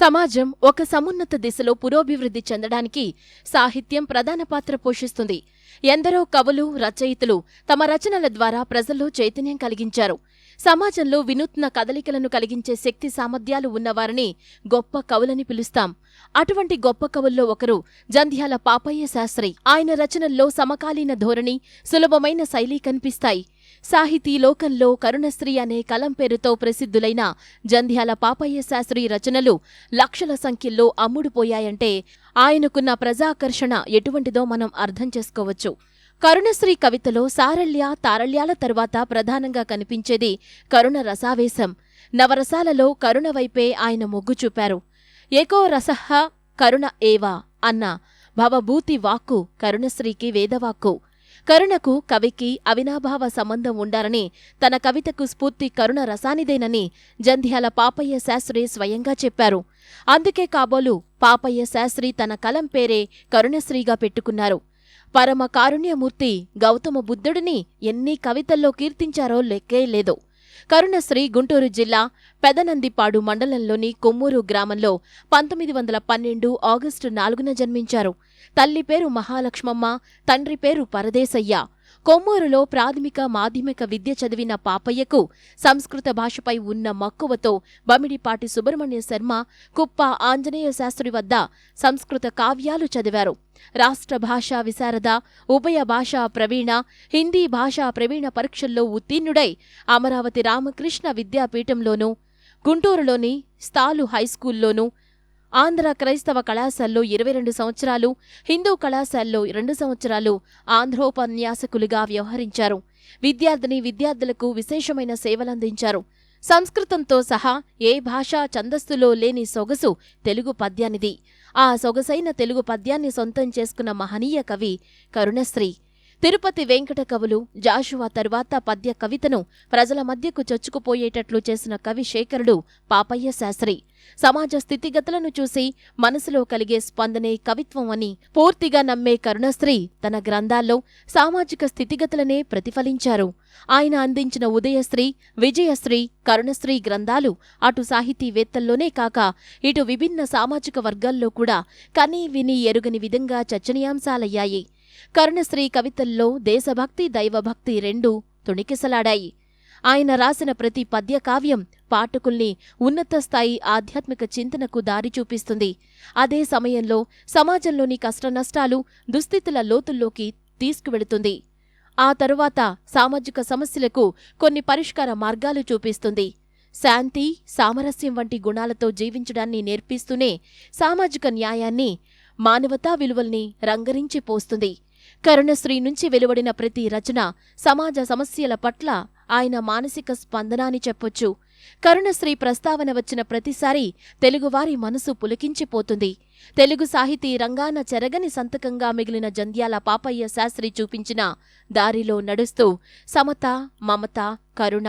సమాజం ఒక సమున్నత దిశలో పురోభివృద్ధి చెందడానికి సాహిత్యం ప్రధాన పాత్ర పోషిస్తుంది. ఎందరో కవులు, రచయితలు తమ రచనల ద్వారా ప్రజల్లో చైతన్యం కలిగించారు. సమాజంలో వినూత్న కదలికలను కలిగించే శక్తి సామర్థ్యాలు ఉన్నవారిని గొప్ప కవులని పిలుస్తాం. అటువంటి గొప్ప కవుల్లో ఒకరు జంధ్యాల పాపయ్య శాస్త్రి. ఆయన రచనల్లో సమకాలీన ధోరణి, సులభమైన శైలి కనిపిస్తాయి. సాహితీ లోకంలో కరుణశ్రీ అనే కలం పేరుతో ప్రసిద్ధులైన జంధ్యాల పాపయ్య శాస్త్రి రచనలు లక్షల సంఖ్యల్లో అమ్ముడుపోయాయంటే ఆయనకున్న ప్రజాకర్షణ ఎటువంటిదో మనం అర్థం చేసుకోవచ్చు. కరుణశ్రీ కవితలో సారళ్య, తారళ్యాల తరువాత ప్రధానంగా కనిపించేది కరుణ రసావేశం. నవరసాలలో కరుణ వైపే ఆయన మొగ్గు చూపారు. ఏకో రసః కరుణ ఏవా అన్న భవభూతి వాక్కు కరుణశ్రీకి వేదవాక్కు. కరుణకు, కవికి అవినాభావ సంబంధం ఉండాలని, తన కవితకు స్ఫూర్తి కరుణ రసానిదేనని జంధ్యాల పాపయ్య శాస్త్రి స్వయంగా చెప్పారు. అందుకే కాబోలు పాపయ్య శాస్త్రి తన కలం పేరే కరుణశ్రీగా పెట్టుకున్నారు. పరమ కారుణ్యమూర్తి గౌతమ బుద్ధుడిని ఎన్ని కవితల్లో కీర్తించారో లెక్కే లేదు. కరుణశ్రీ గుంటూరు జిల్లా పెదనందిపాడు మండలంలోని కొమ్మూరు గ్రామంలో 1912 ఆగస్టు 4న జన్మించారు. తల్లి పేరు మహాలక్ష్మమ్మ, తండ్రి పేరు పరదేశయ్య. కొమ్మూరులో ప్రాథమిక, మాధ్యమిక విద్య చదివిన పాపయ్యకు సంస్కృత భాషపై ఉన్న మక్కువతో బమిడిపాటి సుబ్రహ్మణ్య శర్మ, కుప్ప ఆంజనేయ శాస్త్రి వద్ద సంస్కృత కావ్యాలు చదివారు. రాష్ట్ర భాషా విశారద, ఉభయ భాషా ప్రవీణ, హిందీ భాషా ప్రవీణ పరీక్షల్లో ఉత్తీర్ణుడై అమరావతి రామకృష్ణ విద్యాపీఠంలోనూ, గుంటూరులోని స్థాలు హైస్కూల్లోనూ, ఆంధ్ర క్రైస్తవ కళాశాలలో 22 సంవత్సరాలు, హిందూ కళాశాలలో 2 సంవత్సరాలు ఆంధ్రోపన్యాసకులుగా వ్యవహరించారు. విద్యార్థులకు విశేషమైన సేవలందించారు. సంస్కృతంతో సహా ఏ భాషా ఛందస్సులో లేని సొగసు తెలుగు పద్యానిది. ఆ సొగసైన తెలుగు పద్యాన్ని సొంతం చేసుకున్న మహనీయ కవి కరుణశ్రీ. తిరుపతి వెంకట కవులు జాషువా తరువాత పద్య కవితను ప్రజల మధ్యకు చొచ్చుకుపోయేటట్లు చేసిన కవి శేఖరుడు పాపయ్య శాస్త్రి. సమాజ స్థితిగతులను చూసి మనసులో కలిగే స్పందనే కవిత్వం అని పూర్తిగా నమ్మే కరుణశ్రీ తన గ్రంథాల్లో సామాజిక స్థితిగతులనే ప్రతిఫలించారు. ఆయన అందించిన ఉదయశ్రీ, విజయశ్రీ, కరుణశ్రీ గ్రంథాలు అటు సాహితీవేత్తల్లోనే కాక ఇటు విభిన్న సామాజిక వర్గాల్లో కూడా కనీ విని ఎరుగని విధంగా చర్చనీయాంశాలయ్యాయి. కరుణశ్రీ కవితల్లో దేశభక్తి, దైవభక్తి రెండూ తొణికిసలాడాయి. ఆయన రాసిన ప్రతి పద్యకావ్యం పాఠకుల్ని ఉన్నత స్థాయి ఆధ్యాత్మిక చింతనకు దారి చూపిస్తుంది. అదే సమయంలో సమాజంలోని కష్టనష్టాలు, దుస్థితుల లోతుల్లోకి తీసుకువెళుతుంది. ఆ తరువాత సామాజిక సమస్యలకు కొన్ని పరిష్కార మార్గాలు చూపిస్తుంది. శాంతి, సామరస్యం వంటి గుణాలతో జీవించడాన్ని నేర్పిస్తూనే సామాజిక న్యాయాన్ని, మానవతా విలువల్ని రంగరించి పోస్తుంది. కరుణశ్రీ నుంచి వెలువడిన ప్రతి రచన సమాజ సమస్యల పట్ల ఆయన మానసిక స్పందన అని చెప్పొచ్చు. కరుణశ్రీ ప్రస్తావన వచ్చిన ప్రతిసారి తెలుగువారి మనసు పులకించిపోతుంది. తెలుగు సాహితీ రంగాన చెరగని సంతకంగా మిగిలిన జంధ్యాల పాపయ్య శాస్త్రి చూపించిన దారిలో నడుస్తూ సమత, మమత, కరుణ,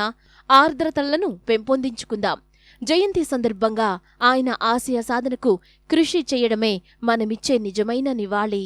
ఆర్ద్రతలను పెంపొందించుకుందాం. జయంతి సందర్భంగా ఆయన ఆశయ సాధనకు కృషి చేయడమే మనమిచ్చే నిజమైన నివాళి.